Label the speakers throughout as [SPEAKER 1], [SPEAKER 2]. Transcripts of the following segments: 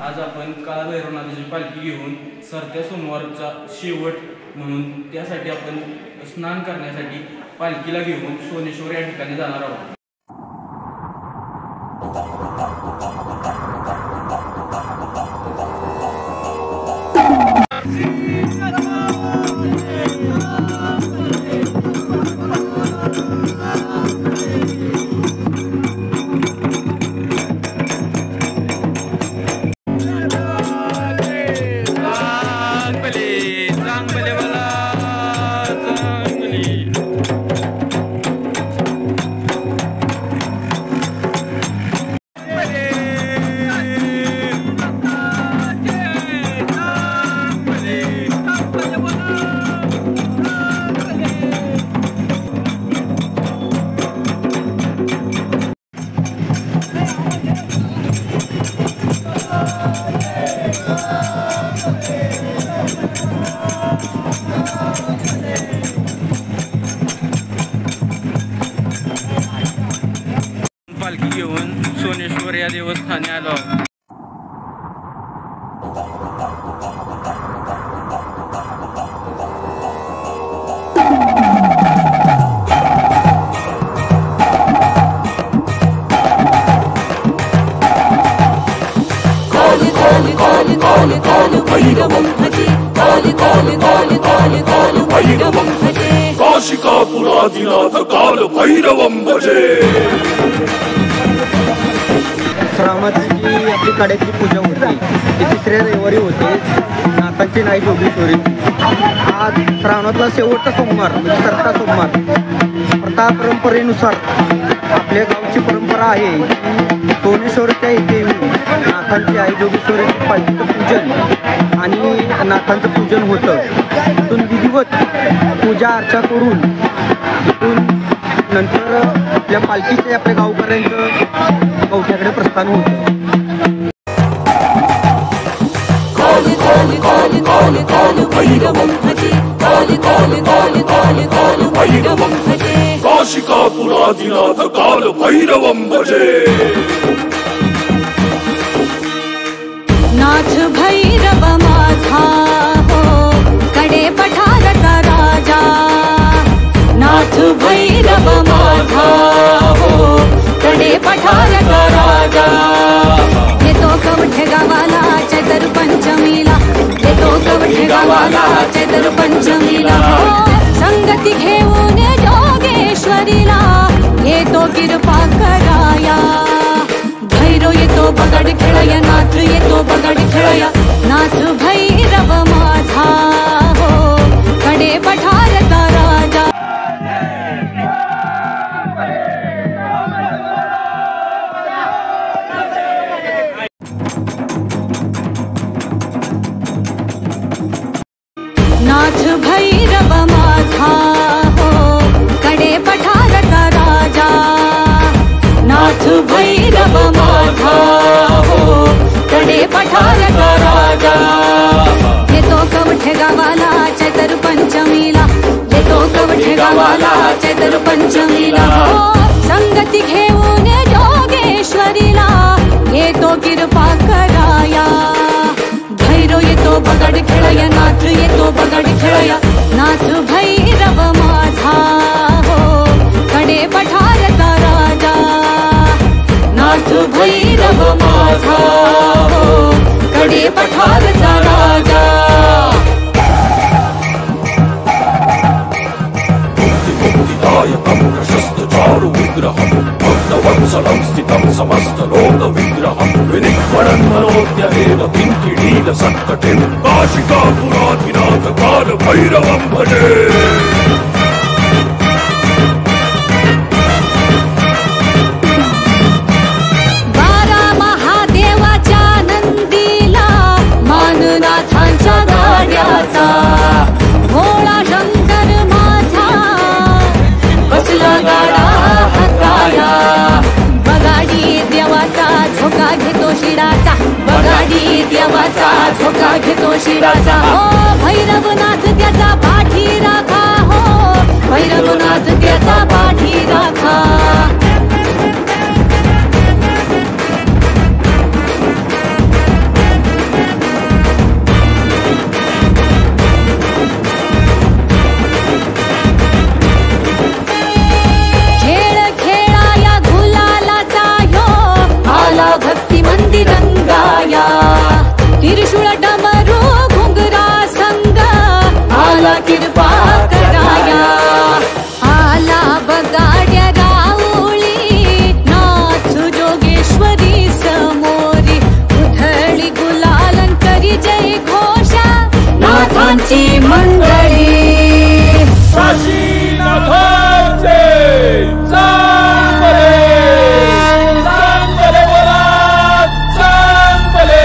[SPEAKER 1] आज आपण काळभैरवनाथाची पालखी घेऊन सरत्या सोमवारचा शेवट म्हणून त्यासाठी आपण स्नान करण्यासाठी पालखीला घेऊन सोनेश्वर या ठिकाणी जाणार आहोत। पालखी घेऊन सोनेश्वर या देवस्थानी आलो।
[SPEAKER 2] काशिकापुरादिनाथ काल भैरवं भजे।
[SPEAKER 3] श्रावणातली आपली कड्याची पूजा होती ती तिसऱ्या रविवारी होते नाथांची नाही जोगेश्वरी। आज श्रावणातला शेवटचा सोमवार म्हणजे सरता सोमवार। प्रथा परंपरेनुसार आपल्या गावची परंपरा आहे की सोनेश्वरच्या इथे नाथांची आई जोगेश्वरीची पालखीचं पूजन आणि नाथांचं पूजन होतं। तिथून विधिवत पूजा अर्चा करून तिथून नंतर आपल्या पालखीचे आपल्या गावकऱ्यांचं कवठ्याकडे प्रस्थान होतं।
[SPEAKER 2] काशिकापुरादिनाथ काल भैरवं भजे।
[SPEAKER 4] नाथ भैरव माझा हो कडे पठाराचा राजा। नाथ भैरव माझा हो कडे पठाराचा राजा। येतो कवठे गावाला चैत्र पंचमीला। येतो कवठे गावाला चैत्र पंचमीला। संगती घेऊन जोगेश्वरीला येतो कृपा कराया। भैरव येतो बगड खेळया नाथ येतो बगड खेळया। नाथ भैरव माझा हो कडे पठाराचा राजा। नाथ भैरव माझा हो कडे पठाराचा राजा। नाथ भैरव माझा हो कडे पठाराचा राजा। येतो कवठे गावाला चैत्र पंचमीला। येतो कवठे गावाला चैत्र पंचमीला। हो संगती घेऊन जोगेश्वरीला येतो कृपा कराया। भैरव येतो बगड खेळया नाथ येतो बगड खेळया। नाथ भैरव माझा हो कडे पठाराचा राजा। नाथ भैरव माझा हो कडे पठाराचा राजा।
[SPEAKER 2] प्रशस्त चारु विग्रहं भक्तवत्सलं स्थितं समस्त लोक विग्रहं विनिर्मणं मनोद्यहेन किङ्किणील संकटिं काशिकापुरादिनाथ काल भैरवं भजे।
[SPEAKER 4] नाथांच्या गाड्याचा भोळा शंकर माझा कसला गाडा हाताया। बगाडी देवाचा झोका घेतो शिराचा। बगाडी देवाचा झोका घेतो शिराचा। हो भैरवनाथ त्याचा पाठी राखा। हो भैरवनाथ त्याचा पाठी राखा। त्रिशूळ डमरू घुंगरा संग आला कृपा कराया आला बगाड्या राऊळी नाथ जोगेश्वरी समोरी उधळी गुलालन करी जय घोषा नाथांची मंडळी
[SPEAKER 2] काशीनाथांचे चांगले चांगले बोला चांगले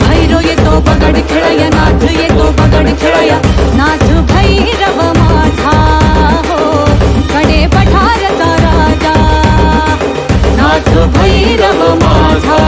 [SPEAKER 4] भैरव येतो बगड खेळया नाथ येतो बगड खेळया नाथ भैरव माझा हो कडे पठारचा राजा नाथ भैरव माझा